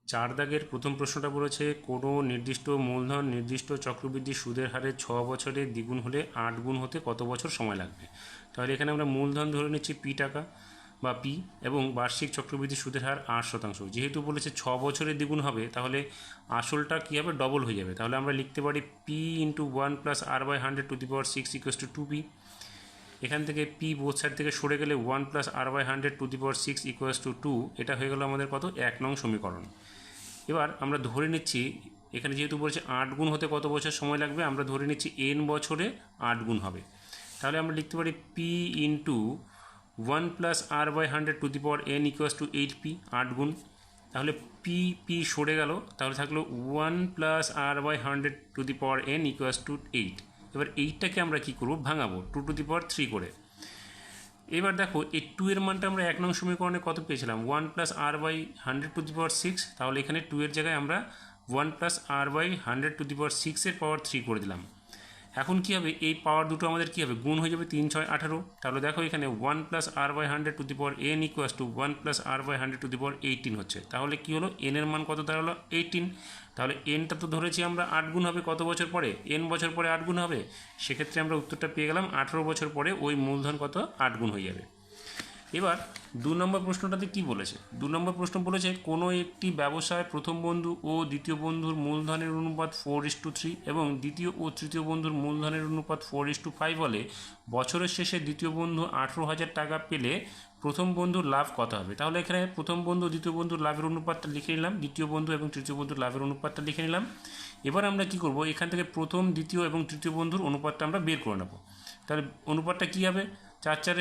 চার দাগের প্রথম প্রশ্নটা বলেছে কোনো নির্দিষ্ট মূলধন নির্দিষ্ট চক্রবৃদ্ধি সুদের হারে 6 বছরে দ্বিগুণ হলে 8 গুণ হতে কত বছর সময় লাগবে। তাহলে এখানে আমরা মূলধন ধরে নিচ্ছি পি টাকা বা পি, এবং বার্ষিক চক্রবৃদ্ধি সুদের হার 8%। যেহেতু বলেছে 6 বছরে দ্বিগুণ হবে, তাহলে আসলটা কী হবে, ডবল হয়ে যাবে। তাহলে আমরা লিখতে পারি পি ইন্টু 1+r/100^6 এখান থেকে পি বোথ সাইড থেকে সরে গেলে 1+r/100^6 এটা হয়ে গেল আমাদের কত, 1 নং সমীকরণ। এবার আমরা ধরে নিচ্ছি এখানে যেহেতু বলছে 8 গুণ হতে কত বছর সময় লাগবে, আমরা ধরে নিচ্ছি n বছরে 8 গুণ হবে। তাহলে আমরা লিখতে পারি পি ইন্টু 1+r/100^n=8p, 8 গুণ। তাহলে পি পি সরে গেল, তাহলে থাকলো 1+r/100^n=8। এবার এইটাকে আমরা কী করবো, ভাঙাবো 2^3 করে। এবার দেখো এই 2 এর মানটা আমরা 1 নং সমীকরণে কত পেয়েছিলাম, 1+r/100^6। তাহলে এখানে 2 এর জায়গায় আমরা 1+r/100^6 এর পাওয়ার 3 করে দিলাম। এখন কী হবে, এই পাওয়ার দুটো আমাদের কী হবে, গুণ হয়ে যাবে, 3 6 18। তাহলে দেখো এখানে 1+r/100^n=1+r/100^18 হচ্ছে। তাহলে কী হলো, n এর মান কত দাঁড়ালো, 18। তাহলে nটা তো ধরেছি আমরা 8 গুণ হবে কত বছর পরে, n বছর পরে 8 গুণ হবে। সেক্ষেত্রে আমরা উত্তরটা পেয়ে গেলাম 18 বছর পরে ওই মূলধন কত, 8 গুণ হয়ে যাবে। এবার 2 নম্বর প্রশ্নটাতে কি বলেছে, 2 নম্বর প্রশ্ন বলেছে কোনো একটি ব্যবসায় প্রথম বন্ধু ও দ্বিতীয় বন্ধুর মূলধনের অনুপাত 4:3 এবং দ্বিতীয় ও তৃতীয় বন্ধুর মূলধনের অনুপাত 4:5 হলে বছরের শেষে দ্বিতীয় বন্ধু 18,000 টাকা পেলে প্রথম বন্ধুর লাভ কত হবে। তাহলে এখানে প্রথম বন্ধু দ্বিতীয় বন্ধুর লাভের অনুপাতটা লিখে নিলাম, দ্বিতীয় বন্ধু এবং তৃতীয় বন্ধুর লাভের অনুপাতটা লিখে নিলাম। এবার আমরা কি করব, এখান থেকে প্রথম দ্বিতীয় এবং তৃতীয় বন্ধুর অনুপাতটা আমরা বের করে নেব। তাহলে অনুপাতটা কী হবে, 4 4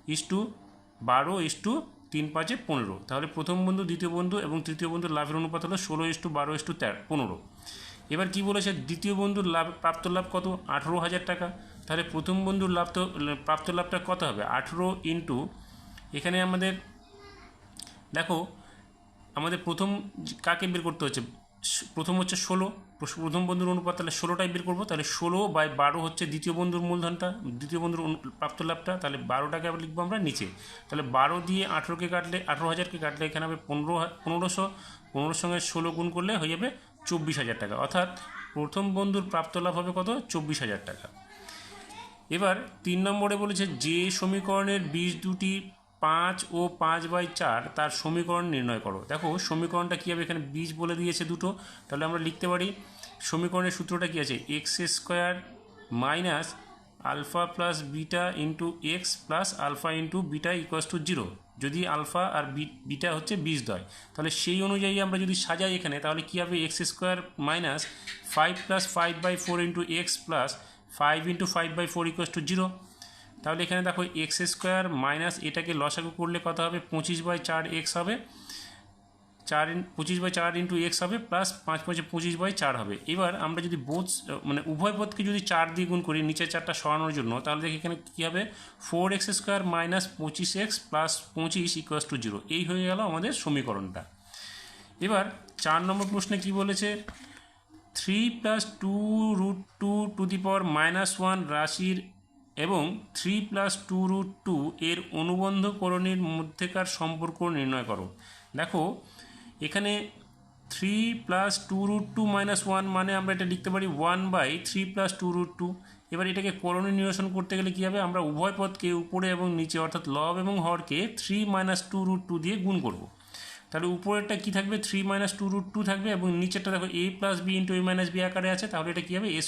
16:12:3 5 15। তাহলে প্রথম বন্ধু দ্বিতীয় বন্ধু এবং তৃতীয় বন্ধুর লাভের অনুপাত হলো 16:12:15। এবার কি বলেছে, দ্বিতীয় বন্ধুর লাভ প্রাপ্ত লাভ কত, 18,000 টাকা। তাহলে প্রথম বন্ধুর লাভ তো প্রাপ্ত লাভটা কত হবে, 18 ইন্টু, এখানে আমাদের দেখো আমাদের প্রথম কাকে বের করতে হচ্ছে, প্রথম হচ্ছে 16, প্রথম বন্ধুর অনুপাত, তাহলে 16টাই বের করবো। তাহলে 16/12 হচ্ছে দ্বিতীয় বন্ধুর মূলধনটা, দ্বিতীয় বন্ধুর প্রাপ্ত লাভটা। তাহলে 12টাকে আবার লিখবো আমরা নিচে। তাহলে 12 দিয়ে 18কে কাটলে, 18,000কে কাটলে এখানে হবে 1500, 15 সঙ্গে 16 গুণ করলে হয়ে যাবে 24,000 টাকা। অর্থাৎ প্রথম বন্ধুর প্রাপ্ত লাভ হবে কত, 24,000 টাকা। এবার 3 নম্বরে বলেছে যে সমীকরণের বীজ দুটি 5 ও 5/4 তার সমীকরণ নির্ণয় করো। দেখো সমীকরণটা কী হবে, এখানে বীজ বলে দিয়েছে দুটো। তাহলে আমরা লিখতে পারি সমীকরণের সূত্রটা কী আছে, x² minus alpha plus beta into x plus alpha into beta =0। যদি আলফা আর বিটা হচ্ছে বীজদ্বয়, তাহলে সেই অনুযায়ী আমরা যদি সাজাই এখানে, তাহলে কী হবে, x² minus 5 + 5/4 into x plus 5 × 5/4 = 0। তাহলে এখানে দেখো x² মাইনাস এটাকে লসাগু করলে কত হবে, 25/4x হবে, 25/4 ইন্টু এক্স হবে, প্লাস 5 × 5 = 25/4 হবে। এবার আমরা যদি মানে উভয় পদকে যদি 4 দিয়ে গুণ করি নিচের 4টা সরানোর জন্য, তাহলে দেখি এখানে কী হবে, 4x² মাইনাস 25x প্লাস 25 = 0। এই হয়ে গেল আমাদের সমীকরণটা। এবার 4 নম্বর প্রশ্নে কি বলেছে, 3 + 2√2⁻1 রাশির এবং 3 + 2√2 এর অনুবন্ধকরণীর মধ্যেকার সম্পর্ক নির্ণয় করো। দেখো এখানে 3 + 2√2 - 1 মানে আমরা এটা লিখতে পারি 1/3 + 2√2। এবার এটাকে করণী নিরসন করতে গেলে কী হবে, আমরা উভয় পদকে উপরে এবং নিচে অর্থাৎ লব এবং হরকে 3 - 2√2 দিয়ে গুণ করব। তাহলে উপরেরটা কী থাকবে, 3 - 2√2 থাকবে, এবং নিচেরটা দেখো a + b × a - b আকারে আছে। তাহলে এটা কী হবে, a²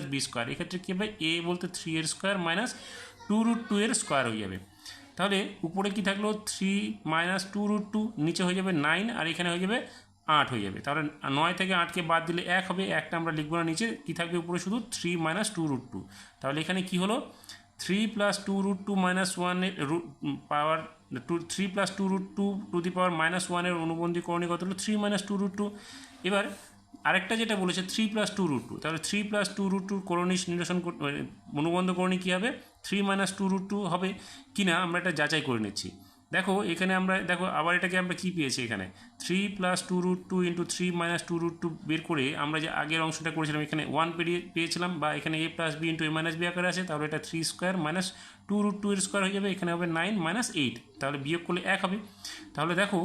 - b²। এক্ষেত্রে কী হবে, a বলতে 3 এর স্কোয়ার মাইনাস 2√2 এর স্কোয়ার হয়ে যাবে। তাহলে উপরে কি থাকলো, 3 - 2√2, নিচে হয়ে যাবে 9, আর এখানে হয়ে যাবে 8 হয়ে যাবে। তাহলে 9 থেকে 8কে বাদ দিলে 1 হবে, একটা আমরা লিখবো না, নিচে কী থাকবে, উপরে শুধু 3 - 2√2। তাহলে এখানে কি হলো, 3 + 2√2 - 1 এর পাওয়ার 3 + 2√2⁻1 এর অনুবন্ধীকরণী কত হলো, 3 - 2√2। এবার আরেকটা যেটা বলেছে 3 + 2√2, তাহলে 3 + 2√2 করণী নিরসন অনুবন্ধকরণী কী হবে, 3 - 2√2 হবে কি না আমরা এটা যাচাই করে নিচ্ছি। দেখো এখানে আমরা দেখো আবার এটাকে আমরা কী পেয়েছি, এখানে 3 + 2√2 × 3 - 2√2 বের করে আমরা যে আগের অংশটা করেছিলাম এখানে 1 পেয়েছিলাম, বা এখানে a + b × a - b আকারে আছে। তাহলে এটা 3² মাইনাস 2√2 এর স্কোয়ার হয়ে যাবে, এখানে হবে 9 - 8। তাহলে বিয়োগ করলে 1 হবে। তাহলে দেখো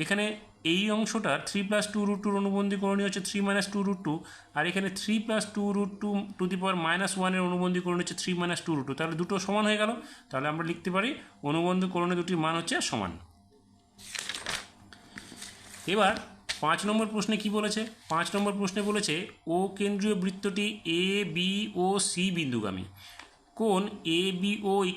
এখানে এই অংশটা 3+2√2 অনুবন্ধী করণীয় হচ্ছে 3 - 2√2, আর এখানে 3+2√2 এর অনুবন্ধী করণীয় হচ্ছে 3 - 2√2, তাহলে দুটো সমান হয়ে গেল। তাহলে আমরা লিখতে পারি অনুবন্ধী করণীয় দুটির মান হচ্ছে সমান। এবার 5 নম্বর প্রশ্নে কি বলেছে? 5 নম্বর প্রশ্নে বলেছে ও কেন্দ্রীয় বৃত্তটি এ বি ও সি বিন্দুগামী। কোণ এ বি ও =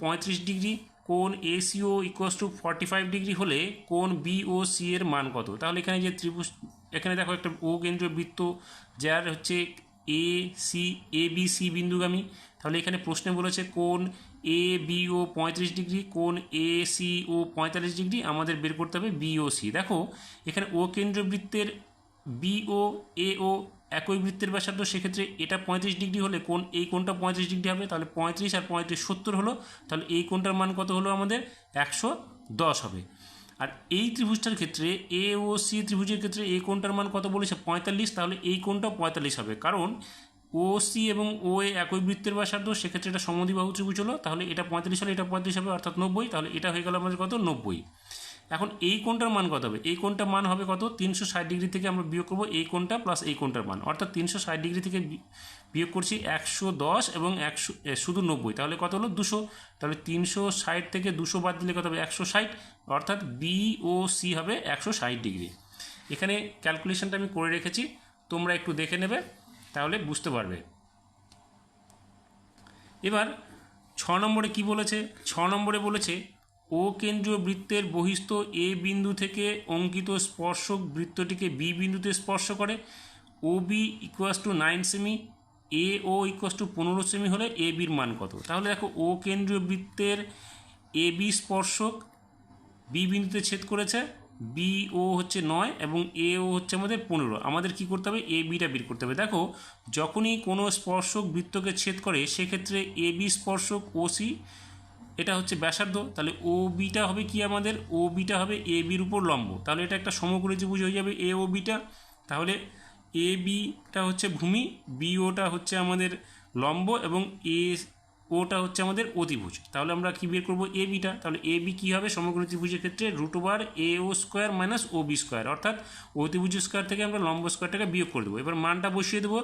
35 ডিগ্রি, কোণ এ সি ও = 45 ডিগ্রি হলে কোণ বি ও সি এর মান কত? তাহলে এখানে যে ত্রিভুজ, এখানে দেখো একটা ও কেন্দ্রীয় বৃত্ত যার হচ্ছে এ বি সি বিন্দুগামী। তাহলে এখানে প্রশ্নে বলেছে কোণ এ বি ও 35 ডিগ্রি, কোণ এ সি ও 45 ডিগ্রি, আমাদের বের করতে হবে বি ও সি। দেখো এখানে ও কেন্দ্রীয় বৃত্তের বি ও এ ও একই বৃত্তের ব্যাসার্ধ, সেক্ষেত্রে এটা 35 ডিগ্রি হলে এই কোণটা 35 ডিগ্রি হবে। তাহলে 35 আর 35 70 হলো। তাহলে এই কোণটার মান কত হলো আমাদের? 110 হবে। আর এই ত্রিভুজটার ক্ষেত্রে এ ও সি ত্রিভুজের ক্ষেত্রে এই কোণটার মান কত বলেছে? 45। তাহলে এই কোণটা 45 হবে, কারণ ও সি এবং ও এ একই বৃত্তের ব্যাসার্ধ, সেক্ষেত্রে এটা সমদ্বিবাহু ত্রিভুজ হলো। তাহলে এটা 35 হলে এটা 35 হবে, অর্থাৎ 90। তাহলে এটা হয়ে গেল আমাদের কত? 90। এখন এই কোণটার মান কত হবে? এই কোণটার মান হবে কত? 360 ডিগ্রি থেকে আমরা বিয়োগ করবো এই কোণটা প্লাস এই কোণটার মান, অর্থাৎ 360 ডিগ্রি থেকে বিয়োগ করছি 110 এবং 100 শুধু 90, তাহলে কত হলো? 200। তাহলে 360 থেকে 200 বাদ দিলে কত হবে? 160, অর্থাৎ বি ও সি হবে 160 ডিগ্রি। এখানে ক্যালকুলেশনটা আমি করে রেখেছি, তোমরা একটু দেখে নেবে, তাহলে বুঝতে পারবে। এবার 6 নম্বরে কি বলেছে? 6 নম্বরে বলেছে ও কেন্দ্রীয় বৃত্তের বহিস্থ এ বিন্দু থেকে অঙ্কিত স্পর্শক বৃত্তটিকে বি বিন্দুতে স্পর্শ করে। ও বি = 9 সেমি, এ ও = 15 সেমি হলে এ বির মান কত? তাহলে দেখো ও কেন্দ্রীয় বৃত্তের এ বি স্পর্শক বি বিন্দুতে ছেদ করেছে, বি ও হচ্ছে 9 এবং এ ও হচ্ছে আমাদের 15। আমাদের কি করতে হবে? এ বিটা বের করতে হবে। দেখো যখনই কোনো স্পর্শক বৃত্তকে ছেদ করে সেক্ষেত্রে এ বি স্পর্শক ও সি, এটা হচ্ছে ব্যাসার্ধ, তাহলে ও বিটা হবে কি আমাদের? ও বিটা হবে এ বির উপর লম্ব, তাহলে এটা একটা সমকোণী ত্রিভুজ হয়ে যাবে এ ও বিটা। তাহলে এ বিটা হচ্ছে ভূমি, বি ওটা হচ্ছে আমাদের লম্ব এবং এ ওটা হচ্ছে আমাদের অতিভুজ। তাহলে আমরা কি বের করবো? এ বিটা। তাহলে এ বি কী হবে সমকোণী ত্রিভুজের ক্ষেত্রে? √a² - ob², অর্থাৎ অতিভুজ স্কোয়ার থেকে আমরা লম্ব স্কোয়ারটাকে বিয়োগ করে দেবো। এবার মানটা বসিয়ে দেবো।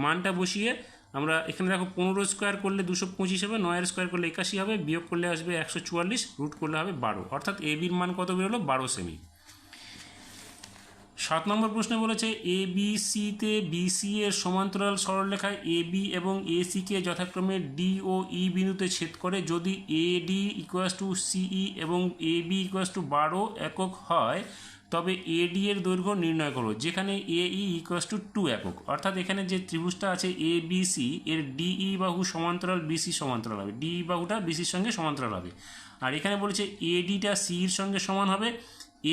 মানটা বসিয়ে আমরা এখানে দেখো 15 স্কোয়ার করলে 225 হবে, 9 স্কোয়ার করলে 81 হবে, বিয়োগ করলে আসবে 144, রুট করলে হবে 12, অর্থাৎ এ বির মান কত বেরোলো? 12 সেমি। 7 নম্বর প্রশ্নে বলেছে এ বি সিতে বিসি এর সমান্তরাল সরলরেখায় এ বি এবং এ সিকে যথাক্রমে ডি ও ই বিন্দুতে ছেদ করে। যদি এ ডি = সিই এবং এ বি = 12 একক হয় তবে এ ডি এর দৈর্ঘ্য নির্ণয় করো, যেখানে এ ই = 2 একক। অর্থাৎ এখানে যে ত্রিভুজটা আছে এ বি সি, এর ডিই বাহু সমান্তরাল বিসি সমান্তরাল হবে, ডিই বাহুটা বিসির সঙ্গে সমান্তরাল হবে। আর এখানে বলেছে এ ডিটা সির সঙ্গে সমান হবে,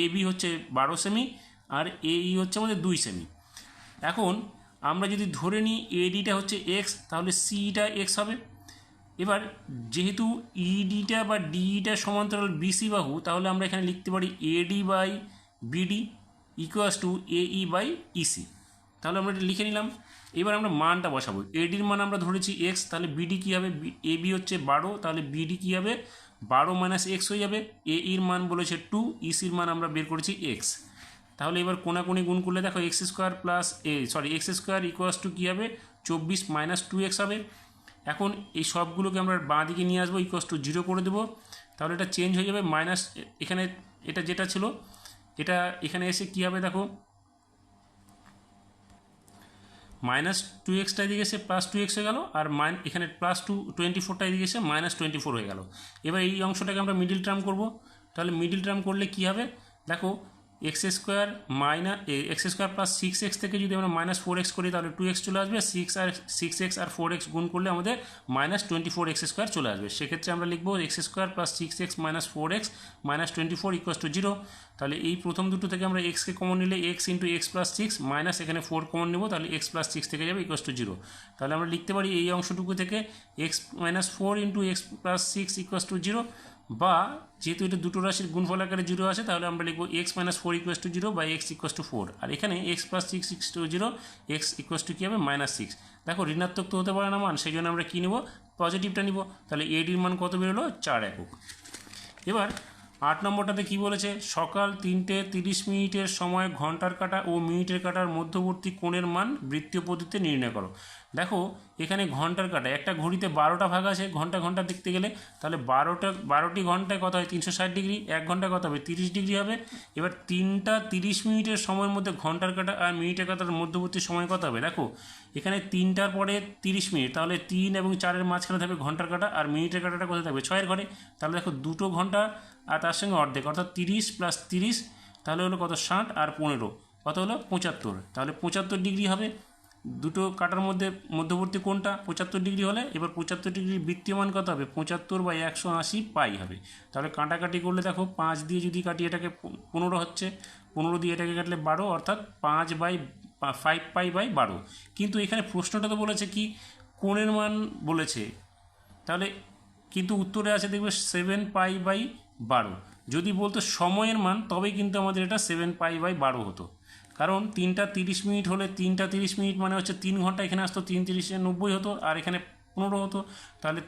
এ বি হচ্ছে 12 সেমি আর এ ই হচ্ছে আমাদের 2 সেমি। এখন আমরা যদি ধরে নিই এডিটা হচ্ছে এক্স, তাহলে সিটা এক্স হবে। এবার যেহেতু ইডিটা বা ডিইটা সমান্তরাল বিসি বাহু, তাহলে আমরা এখানে লিখতে পারি এডি বাই বিডি = এই বাই ইসি। তাহলে আমরা এটা লিখে নিলাম। এবার আমরা মানটা বসাবো। এডির মান আমরা ধরেছি এক্স, তাহলে বিডি কী হবে? এ বি হচ্ছে 12, তাহলে বিডি কী হবে? 12 - x হয়ে যাবে। এ ইর মান বলেছে 2, ইসির মান আমরা বের করেছি এক্স। তাহলে এবার কোনাকুনি গুণ করলে দেখো x² = কী হবে? 24 - 2x হবে। এখন এই সবগুলোকে আমরা বাঁ দিকে নিয়ে আসবো, =0 করে দেবো। তাহলে এটা চেঞ্জ হয়ে যাবে মাইনাস, এখানে এটা যেটা ছিল এটা এখানে এসে কী হবে? দেখো -2x এদিকে এসে +2x হয়ে গেল, আর এখানে +24টা এদিকে এসে -24 হয়ে গেল। এবার এই অংশটাকে আমরা মিডিল টার্ম করব। তাহলে মিডিল টার্ম করলে কি হবে? দেখো x² + 6x থেকে যদি আমরা -4x করি তাহলে 2x চলে আসবে, 6x আর 4x গুণ করলে আমাদের -24x² চলে আসবে। সেক্ষেত্রে আমরা লিখবো x² + 6x - 4x - 24 = 0। তাহলে এই প্রথম দুটো থেকে আমরা xকে কমন নিলে x × x + 6 মাইনাস এখানে 4 কমন নেব, তাহলে x + 6 থেকে যাবে =0। তাহলে আমরা লিখতে পারি এই অংশটুকু থেকে x - 4 × x + 6 = 0, বা যেহেতু এটা দুটো রাশির গুণফল আকারে 0 আছে তাহলে আমরা লিখব x - 4 = 0 বা x = 4। আর এখানে x + 6 = 0, x = কী হবে? -6। দেখো ঋণাত্মক তো হতে পারে না মান, সেই জন্য আমরা কী নেব? পজিটিভটা নিব। তাহলে এডির মান কত বেরোলো? 4 একক। এবার 8 নম্বরটাতে কি বলেছে, সকাল 3:30 সময় ঘন্টার কাঁটা ও মিনিটের কাঁটার মধ্যবর্তী কোণের মান বৃত্তীয় পদ্ধতিতে নির্ণয় করো। দেখো এখানে ঘন্টার কাঁটা, একটা ঘড়িতে 12টা ভাগ আছে ঘন্টা ঘন্টা দেখতে গেলে, তাহলে 12টি ঘন্টায় কত হয় 360 ডিগ্রি, 1 ঘন্টায় কত হবে 30 ডিগ্রি হবে। এবার 3:30 সময়ের মধ্যে ঘন্টার কাঁটা আর মিনিটের কাঁটার মধ্যবর্তী সময় কত হবে, দেখো এখানে 3টার পরে 30 মিনিট, তাহলে 3 এবং 4-এর মাঝখানে থাকবে ঘন্টার কাঁটা আর মিনিটের কাঁটাটা কোথায় থাকবে 6-এর ঘরে, তাহলে দেখো 2 ঘন্টা আর তার সঙ্গে অর্ধেক অর্থাৎ 30 + 30, তাহলে হলো কত 60 আর 15 কত হলো 75, তাহলে 75 ডিগ্রি হবে। দুটো কাটার মধ্যে মধ্যবর্তী কোণটা 75 ডিগ্রি হলে এবার 75 ডিগ্রির বৃত্তীয় মান কত হবে 75/180 পাই হবে। তাহলে কাটাকাটি করলে দেখো 5 দিয়ে যদি কাটি এটাকে 15 হচ্ছে, 15 দিয়ে এটাকে কাটলে 12, অর্থাৎ 5 পাই/12। কিন্তু এখানে প্রশ্নটা তো বলেছে কি কোণের মান বলেছে, তাহলে কিন্তু উত্তরে আছে দেখবে 7 পাই/12। যদি বলতো সময়ের মান তবেই কিন্তু আমাদের এটা 7 পাই/12 হতো, কারণ 3:30 হলে 3:30 মানে হচ্ছে 3 ঘন্টা, এখানে আসতো 3 × 30 = 90 হতো, আর এখানে 15 হতো, তাহলে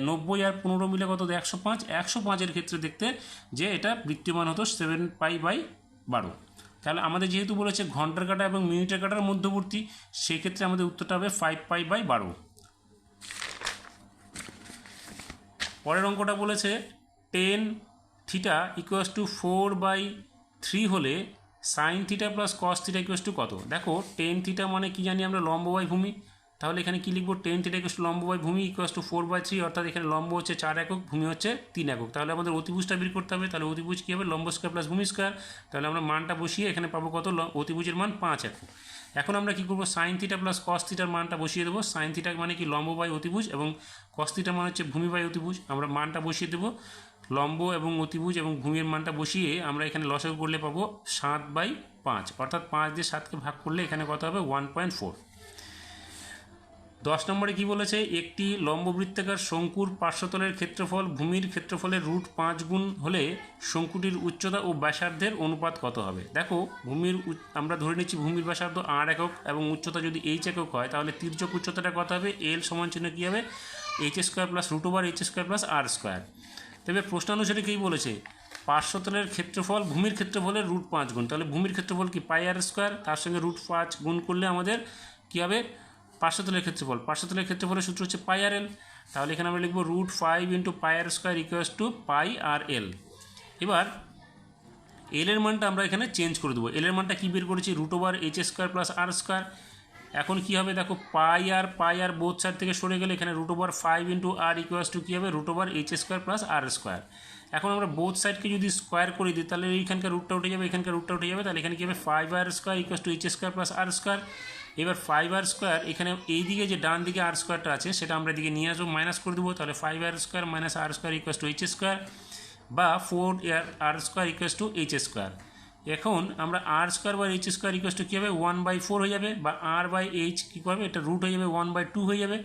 90 আর 15 মিলে কত 105, 105-এর ক্ষেত্রে দেখতে যে এটা বৃত্তীয় মান হতো 7 পাই/12। তাহলে আমাদের যেহেতু বলেছে ঘন্টার কাঁটা এবং মিনিটের কাঁটার মধ্যবর্তী, সেক্ষেত্রে আমাদের উত্তরটা হবে 5 পাই/12। পরের অঙ্কটা বলেছে tan θ = 4/3 হলে sin θ + cos θ = কত। দেখো tan θ মানে কি জানি আমরা লম্ব বাই ভূমি, তাহলে এখানে কি লিখবো tan θ = লম্ব বাই ভূমি = 4/3, অর্থাৎ এখানে লম্ব হচ্ছে 4 একক, ভূমি হচ্ছে 3 একক। তাহলে আমাদের অতিভুজটা বের করতে হবে, তাহলে অতিভুজ কী হবে লম্ব স্কয়ার প্লাস ভূমি স্কয়ার, তাহলে আমরা মানটা বসিয়ে এখানে পাবো কত অতিভুজের মান 5 একক। এখন আমরা কি করব sin θ + cos θ মানটা বসিয়ে দেবো। sin θ মানে কি লম্ব বাই অতিভুজ এবং cos θ মানে হচ্ছে ভূমি বাই অতিভুজ, আমরা মানটা বসিয়ে দেবো লম্ব এবং অতিভুজ এবং ভূমির মানটা বসিয়ে আমরা এখানে লসাগু করলে পাবো 7/5, অর্থাৎ 5 দিয়ে 7কে ভাগ করলে এখানে কত হবে 1.4। 10 নম্বরে কি বলেছে, একটি লম্ববৃত্তাকার শঙ্কুর পার্শ্বতলের ক্ষেত্রফল ভূমির ক্ষেত্রফলের √5 গুণ হলে শঙ্কুটির উচ্চতা ও ব্যাসার্ধের অনুপাত কত হবে। দেখো আমরা ধরে নিচ্ছি ভূমির ব্যাসার্ধ r একক এবং উচ্চতা যদি h একক হয়, তাহলে তির্যক উচ্চতাটা কত হবে l সমান চিহ্ন কী হবে h² + √h² + r²। তবে প্রশ্নানুসারে কী বলেছে, পার্শ্বতলের ক্ষেত্রফল ভূমির ক্ষেত্রফলের √5 গুণ, তাহলে ভূমির ক্ষেত্রফল কি πr², তার সঙ্গে √5 গুণ করলে আমাদের কী হবে পার্শ্বতলের ক্ষেত্রফল। পার্শ্বতলের ক্ষেত্রফলের সূত্র হচ্ছে πrl, তাহলে এখানে আমরা লিখব √5 × πr² = πrl। এবার এল এর মানটা আমরা এখানে চেঞ্জ করে দেবো। এল এর মানটা কী বের করেছি √h² + r²। এখন কি হবে দেখো পাই আর বোথ সাইড থেকে সরে গেলে এখানে √5 × r = কী হবে √h² + r²। এখন আমরা বোথ সাইডকে যদি স্কোয়ার করে দিই, তাহলে এইখানকার রুটটা উঠে যাবে, এখানকার রুটটা উঠে যাবে, তাহলে এখানে কী হবে 5r² = h² + r²। এবার 5r² এখানে এই দিকে যে ডান দিকে r² আছে সেটা আমরা এদিকে নিয়ে আসবো, মাইনাস করে দেবো, তাহলে 5r² - r² = h² বা 4r² = h²। এখন আমরা r²/h² কী হবে 1/4 হয়ে যাবে, বা r/h কী করবে এটা রুট হয়ে যাবে 1/2 হয়ে যাবে।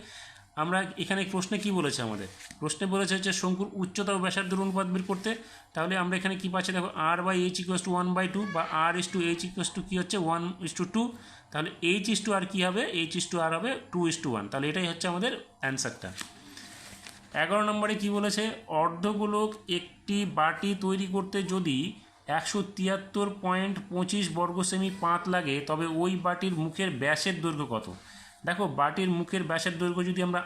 আমরা এখানে প্রশ্নে কি বলেছে, আমাদের প্রশ্নে বলেছে হচ্ছে শঙ্কুর উচ্চতা ও ব্যাসার্ধের অনুপাত বের করতে। তাহলে আমরা এখানে কি পাচ্ছি দেখো r/h = 1/2 বা r/h কী হচ্ছে 1:2, তাহলে h/r কী হবে h/r হবে 2:1, তাহলে এটাই হচ্ছে আমাদের অ্যান্সারটা। 11 নম্বরে কি বলেছে, অর্ধগোলক একটি বাটি তৈরি করতে যদি 173.25 বর্গ সেমি পাত লাগে, তবে ওই বাটির মুখের ব্যাসের দৈর্ঘ্য কত। দেখো বাটির মুখের ব্যাসের দৈর্ঘ্য যদি আমরা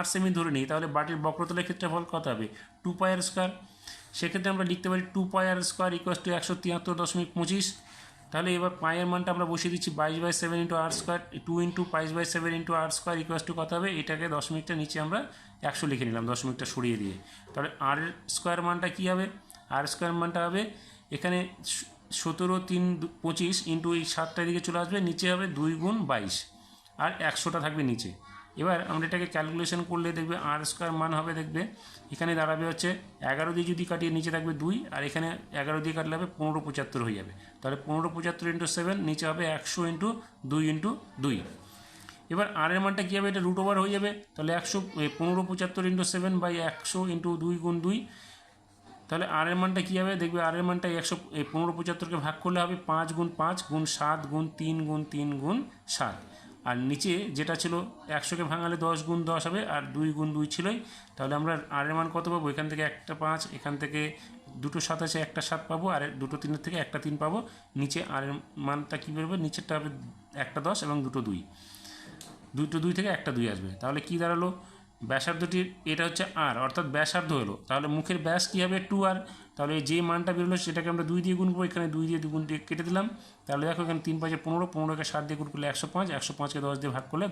r সেমি ধরে নিই, তাহলে বাটির বক্রতলের ক্ষেত্রফল কত হবে 2πr²। সেক্ষেত্রে আমরা লিখতে পারি 2πr² = 173.25। তাহলে এবার পায়ের মানটা আমরা বসিয়ে দিচ্ছি 22/7 × r², 2 × 22/7 × r² কত হবে, এটাকে দশমিকটা নিচে আমরা 100 লিখে নিলাম দশমিকটা সরিয়ে দিয়ে। তাহলে r² মানটা কী হবে, r² মানটা হবে এখানে 17 3 25 ইন্টু এই 7টা দিকে চলে আসবে, নিচে হবে 2 × 22 আর 100টা থাকবে নিচে। এবার আমরা এটাকে ক্যালকুলেশন করলে দেখবে r² মান হবে দেখবে এখানে দাঁড়াবে হচ্ছে 11 দিয়ে যদি কাটিয়ে নিচে থাকবে 2, আর এখানে 11 দিয়ে কাটলে হবে 1575 হয়ে যাবে। তাহলে 1575 × 7 নিচে হবে 100 × 2 × 2। এবার r এর মানটা কী হবে এটা √ওভার হয়ে যাবে, তাহলে 1575 × 7/100 × 2 × 2। তাহলে r এর মানটা কী হবে দেখবে r এর মানটা 1575কে ভাগ করলে হবে 5 × 5 × 7 × 3 × 3 × 7, আর নিচে যেটা ছিল 100কে ভাঙালে 10 × 10 হবে, আর 2 × 2 ছিলই। তাহলে আমরা r এর মান কত পাবো, এখান থেকে একটা 5, এখান থেকে দুটো 7 আছে, একটা 7 পাবো, আর দুটো 3 থেকে একটা 3 পাবো। নিচে আর এর মানটা কী বেরোবে, নিচেরটা হবে একটা 10 এবং দুটো 2, দুটো 2 থেকে একটা 2 আসবে। তাহলে কি দাঁড়ালো, ব্যাসার্ধটির এটা হচ্ছে আর, অর্থাৎ ব্যাসার্ধ হলো। তাহলে মুখের ব্যাস কী হবে 2r। তাহলে যে মানটা বেরোলো সেটাকে আমরা 2 দিয়ে গুণ করবো, এখানে 2 দিয়ে 2 গুণ দিয়ে কেটে দিলাম। তাহলে দেখো এখানে 3 5 15, 15কে 7 দিয়ে গুণ করলে 105, 105কে 10 দিয়ে ভাগ করলে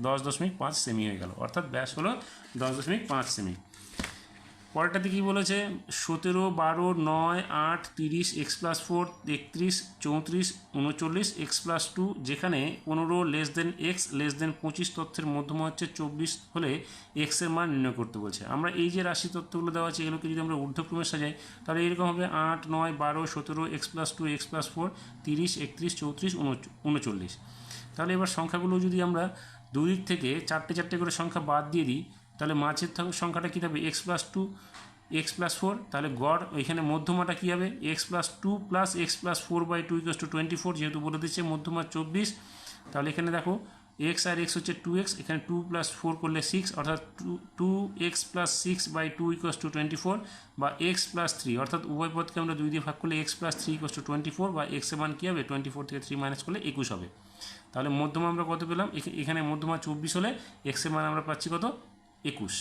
10.5 সেমি হয়ে গেল, অর্থাৎ ব্যাস হলো 10.5 সেমি। পরেরটাতে কী বলেছে, 17, 12, 9, 8, 30, x+4, 33, 34, 39, x+2, যেখানে 15 x <25 তথ্যের মধ্যমা হচ্ছে 24 হলে x এর মান নির্ণয় করতে বলছে। আমরা এই যে রাশি তথ্যগুলো দেওয়া আছে এগুলোকে যদি আমরা ঊর্ধ্বক্রমে সাজাই তাহলে এরকম হবে 8, 9, 12, 17, x+2, x+4, 30, 31, 34, 39। তাহলে এবার সংখ্যাগুলো যদি আমরা দুই দিক থেকে চারটে চারটে করে সংখ্যা বাদ দিয়ে দিই তাহলে মাঝের সংখ্যাটা কী থাকবে x+2, x+4। তাহলে গড় এখানে মধ্যমাটা কী হবে x+2 প্লাস x+4/2 = 24, যেহেতু বলে দিচ্ছে মধ্যমা 24। তাহলে এখানে দেখো x আর x হচ্ছে 2x, এখানে 2 + 4 করলে 6, অর্থাৎ 2x + 6/2 = 24, বা x+3, অর্থাৎ উভয় পদকে আমরা 2 দিয়ে ভাগ করলে x+3 = 24, বা x এর মান কী হবে 24 থেকে 3 মাইনাস করলে 21 হবে। তাহলে মধ্যমা আমরা কত পেলাম, এখানে মধ্যমা 24 হলে x এর মান আমরা পাচ্ছি কত 21।